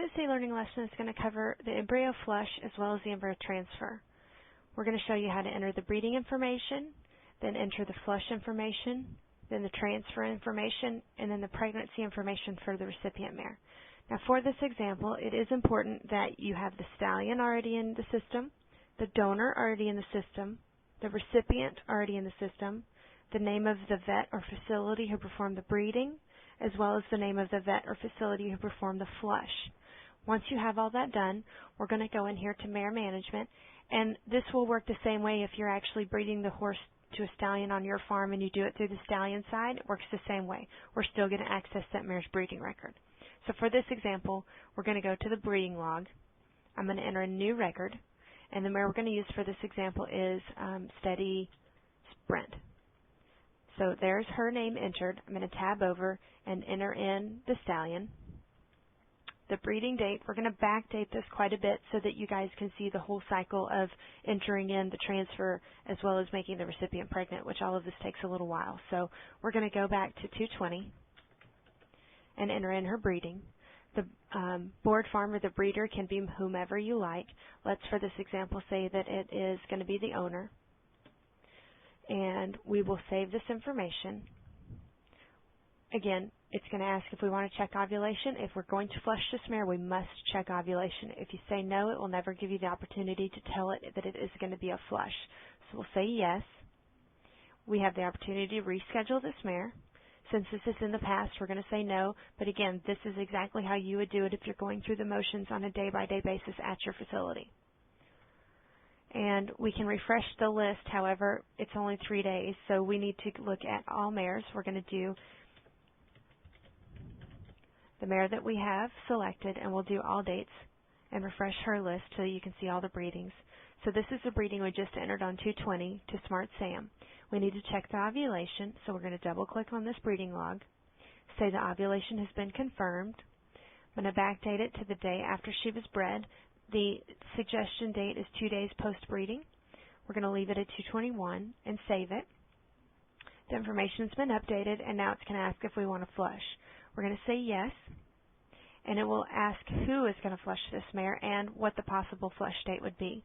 Today's e-learning lesson is going to cover the embryo flush as well as the embryo transfer. We're going to show you how to enter the breeding information, then enter the flush information, then the transfer information, and then the pregnancy information for the recipient mare. Now for this example, it is important that you have the stallion already in the system, the donor already in the system, the recipient already in the system, the name of the vet or facility who performed the breeding, as well as the name of the vet or facility who performed the flush. Once you have all that done, we're going to go in here to mare management, and this will work the same way if you're actually breeding the horse to a stallion on your farm and you do it through the stallion side. It works the same way. We're still going to access that mare's breeding record. So for this example, we're going to go to the breeding log. I'm going to enter a new record, and the mare we're going to use for this example is Steady Sprint. So there's her name entered. I'm going to tab over and enter in the stallion. The breeding date, we're going to backdate this quite a bit so that you guys can see the whole cycle of entering in the transfer as well as making the recipient pregnant, which all of this takes a little while. So we're going to go back to 220 and enter in her breeding. The board farmer, the breeder, can be whomever you like. Let's, for this example, say that it is going to be the owner. And we will save this information. Again, it's going to ask if we want to check ovulation. If we're going to flush this mare, we must check ovulation. If you say no, it will never give you the opportunity to tell it that it is going to be a flush. So we'll say yes. We have the opportunity to reschedule this mare. Since this is in the past, we're going to say no. But again, this is exactly how you would do it if you're going through the motions on a day-by-day basis at your facility. And we can refresh the list. However, it's only 3 days, so we need to look at all mares. We're going to do the mare that we have selected, and we'll do all dates and refresh her list so you can see all the breedings. So this is the breeding we just entered on 220 to Smart Sam. We need to check the ovulation, so we're going to double-click on this breeding log, say the ovulation has been confirmed. I'm going to backdate it to the day after she was bred. The suggestion date is 2 days post-breeding. We're going to leave it at 221 and save it. The information's been updated, and now it's going to ask if we want to flush. We're going to say yes, and it will ask who is going to flush this mare and what the possible flush date would be.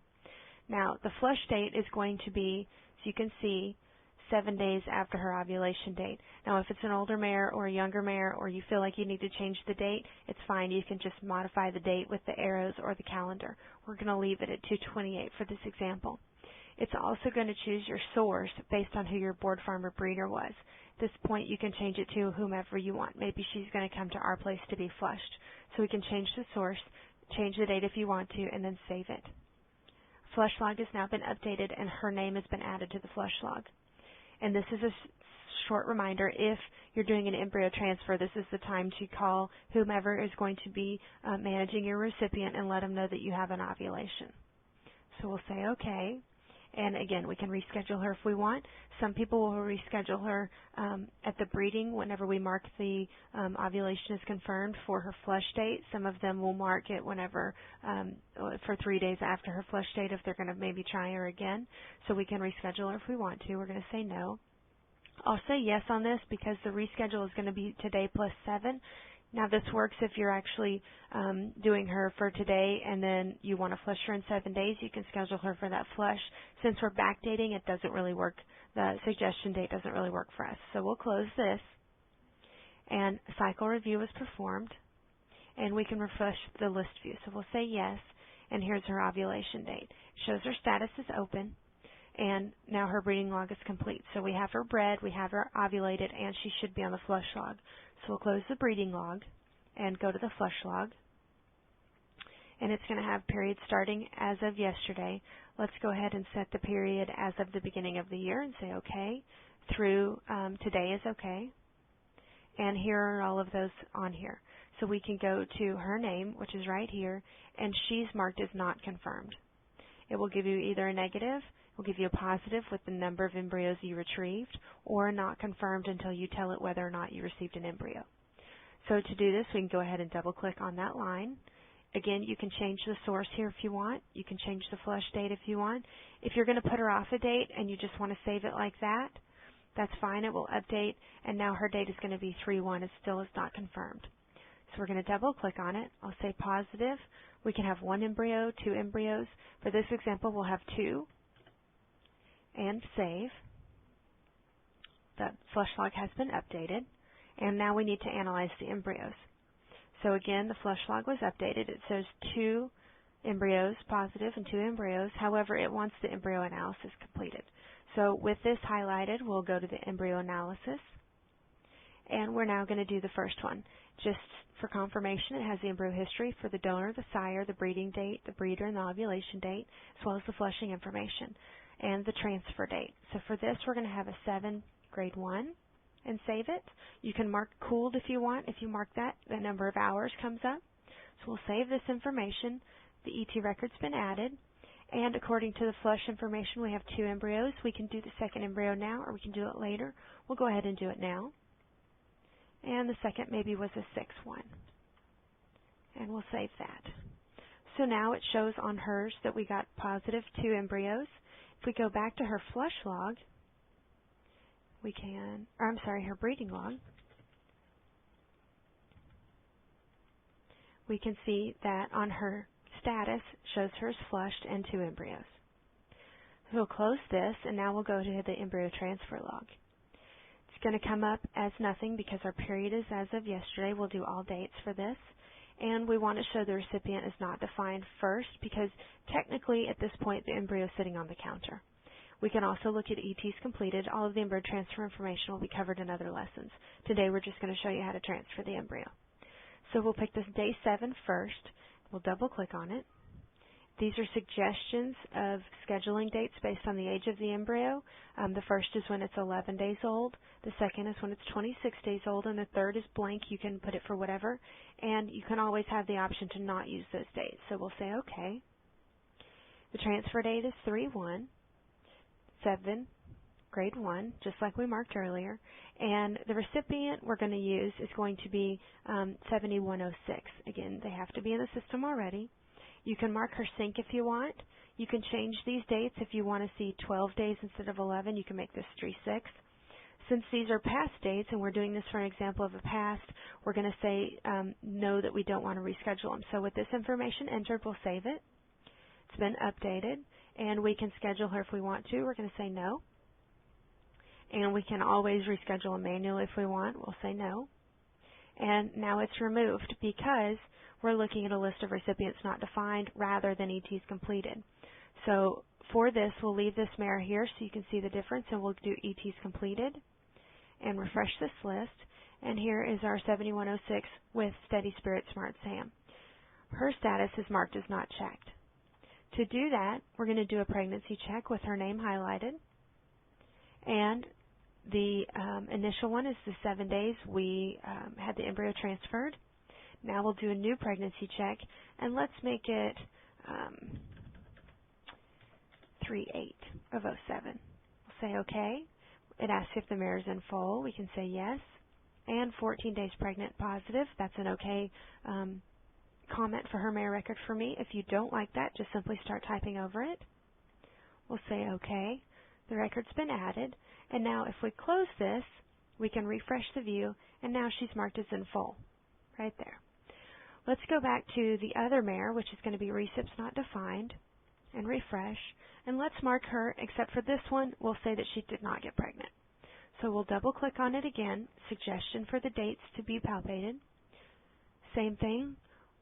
Now, the flush date is going to be, as you can see, 7 days after her ovulation date. Now, if it's an older mare or a younger mare, or you feel like you need to change the date, it's fine. You can just modify the date with the arrows or the calendar. We're going to leave it at 228 for this example. It's also going to choose your source based on who your board farmer breeder was. At this point, you can change it to whomever you want. Maybe she's going to come to our place to be flushed. So we can change the source, change the date if you want to, and then save it. Flush log has now been updated, and her name has been added to the flush log. And this is a short reminder, if you're doing an embryo transfer, this is the time to call whomever is going to be managing your recipient and let them know that you have an ovulation. So we'll say OK. And again, we can reschedule her if we want. Some people will reschedule her at the breeding whenever we mark the ovulation is confirmed for her flush date. Some of them will mark it whenever for 3 days after her flush date if they're going to maybe try her again. So we can reschedule her if we want to. We're going to say no. I'll say yes on this because the reschedule is going to be today plus 7. Now this works if you're actually doing her for today and then you want to flush her in 7 days. You can schedule her for that flush. Since we're backdating, it doesn't really work. The suggestion date doesn't really work for us. So we'll close this, and a cycle review is performed, and we can refresh the list view. So we'll say yes, and here's her ovulation date. It shows her status is open, and now her breeding log is complete. So we have her bred, we have her ovulated, and she should be on the flush log. So we'll close the breeding log and go to the flush log. And it's going to have periods starting as of yesterday. Let's go ahead and set the period as of the beginning of the year and say OK. Through today is OK. And here are all of those on here. So we can go to her name, which is right here, and she's marked as not confirmed. It will give you either a negative, it will give you a positive with the number of embryos you retrieved, or not confirmed until you tell it whether or not you received an embryo. So to do this, we can go ahead and double click on that line. Again, you can change the source here if you want. You can change the flush date if you want. If you're going to put her off a date and you just want to save it like that, that's fine. It will update, and now her date is going to be 3/1. It still is not confirmed. So we're going to double click on it. I'll say positive. We can have 1 embryo, 2 embryos. For this example, we'll have 2. And save. The flush log has been updated. And now we need to analyze the embryos. So again, the flush log was updated. It says 2 embryos positive and 2 embryos. However, it wants the embryo analysis completed. So with this highlighted, we'll go to the embryo analysis. And we're now going to do the first one. Just for confirmation, it has the embryo history for the donor, the sire, the breeding date, the breeder, and the ovulation date, as well as the flushing information and the transfer date. So for this, we're going to have a 7 grade 1 and save it. You can mark cooled if you want. If you mark that, the number of hours comes up. So we'll save this information. The ET record's been added. And according to the flush information, we have 2 embryos. We can do the second embryo now, or we can do it later. We'll go ahead and do it now. And the second maybe was a 6 one. And we'll save that. So now it shows on hers that we got positive 2 embryos. If we go back to her flush log, we can, or I'm sorry, her breeding log, we can see that on her status shows hers flushed and 2 embryos. So we'll close this, and now we'll go to the embryo transfer log. It's going to come up as nothing because our period is as of yesterday. We'll do all dates for this. And we want to show the recipient is not defined first because technically at this point the embryo is sitting on the counter. We can also look at ETs completed. All of the embryo transfer information will be covered in other lessons. Today we're just going to show you how to transfer the embryo. So we'll pick this day 7 first. We'll double click on it. These are suggestions of scheduling dates based on the age of the embryo. The first is when it's 11 days old. The second is when it's 26 days old. And the third is blank. You can put it for whatever. And you can always have the option to not use those dates. So we'll say OK. The transfer date is 3/1, 7, grade 1, just like we marked earlier. And the recipient we're going to use is going to be 7106. Again, they have to be in the system already. You can mark her sync if you want. You can change these dates. If you want to see 12 days instead of 11, you can make this 3/6. Since these are past dates, and we're doing this for an example of a past, we're going to say no, that we don't want to reschedule them. So with this information entered, we'll save it. It's been updated, and we can schedule her if we want to. We're going to say no. And we can always reschedule them manually if we want. We'll say no. And now it's removed because we're looking at a list of recipients not defined rather than ETs completed. So for this, we'll leave this mirror here so you can see the difference, and we'll do ETs completed and refresh this list. And here is our 7106 with Steady Spirit Smart Sam. Her status is marked as not checked. To do that, we're going to do a pregnancy check with her name highlighted. And the initial one is the 7 days we had the embryo transferred. Now we'll do a new pregnancy check, and let's make it 3/8 of 07. We'll say OK. It asks if the mirror is in full. We can say yes. And 14 days pregnant positive. That's an OK comment for her mirror record for me. If you don't like that, just simply start typing over it. We'll say OK. The record's been added. And now if we close this, we can refresh the view, and now she's marked as in full. Right there. Let's go back to the other mare, which is going to be recips not defined, and refresh. And let's mark her, except for this one, we'll say that she did not get pregnant. So we'll double click on it again, suggestion for the dates to be palpated. Same thing,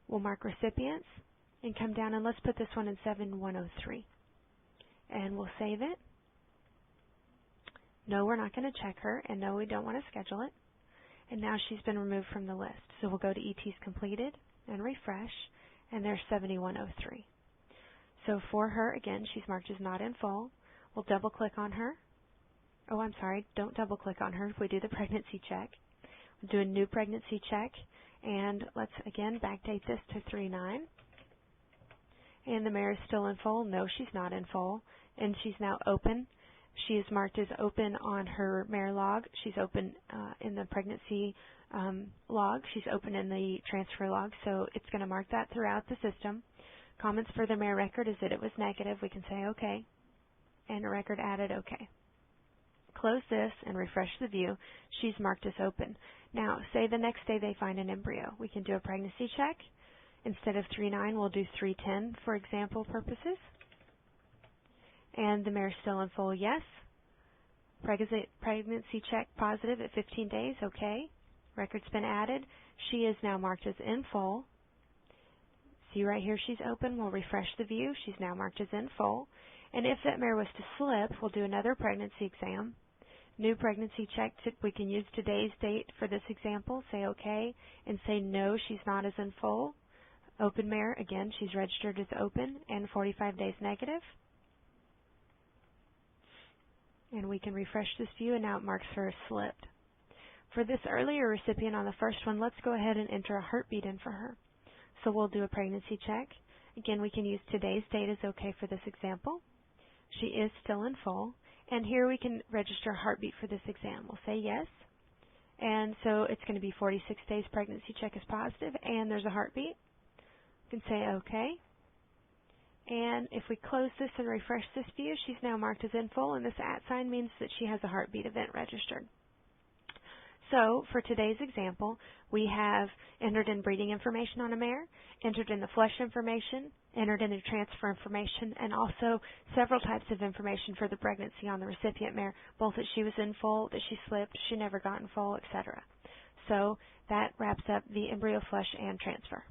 we'll mark recipients, and come down and let's put this one in 7103. And we'll save it. No, we're not going to check her, and no, we don't want to schedule it. And now she's been removed from the list. So we'll go to ETs completed and refresh, and there's 7103. So for her, again, she's marked as not in full. We'll double click on her. Oh, I'm sorry, don't double click on her if we do the pregnancy check. We'll do a new pregnancy check, and let's again backdate this to 3/9. And the mare is still in full. No, she's not in full, and she's now open. She is marked as open on her mare log. She's open in the pregnancy log. She's open in the transfer log, so it's going to mark that throughout the system. Comments for the mare record is that it was negative. We can say OK. And a record added OK. Close this and refresh the view. She's marked as open. Now, say the next day they find an embryo. We can do a pregnancy check. Instead of 3-9, we'll do 3-10 for example purposes. And the mare's still in full, yes. Pregnancy check positive at 15 days, okay. Record's been added. She is now marked as in full. See right here she's open. We'll refresh the view. She's now marked as in full. And if that mare was to slip, we'll do another pregnancy exam. New pregnancy check. We can use today's date for this example. Say okay and say no, she's not as in full. Open mare, again, she's registered as open and 45 days negative. And we can refresh this view, and now it marks her as slipped. For this earlier recipient on the first one, let's go ahead and enter a heartbeat in for her. So we'll do a pregnancy check. Again, we can use today's date as okay for this example. She is still in full. And here we can register a heartbeat for this exam. We'll say yes. And so it's going to be 46 days pregnancy check is positive, and there's a heartbeat. We can say okay. And if we close this and refresh this view, she's now marked as in full, and this @ sign means that she has a heartbeat event registered. So for today's example, we have entered in breeding information on a mare, entered in the flesh information, entered in the transfer information, and also several types of information for the pregnancy on the recipient mare, both that she was in full, that she slipped, she never got in full, etc. So that wraps up the embryo, flesh, and transfer.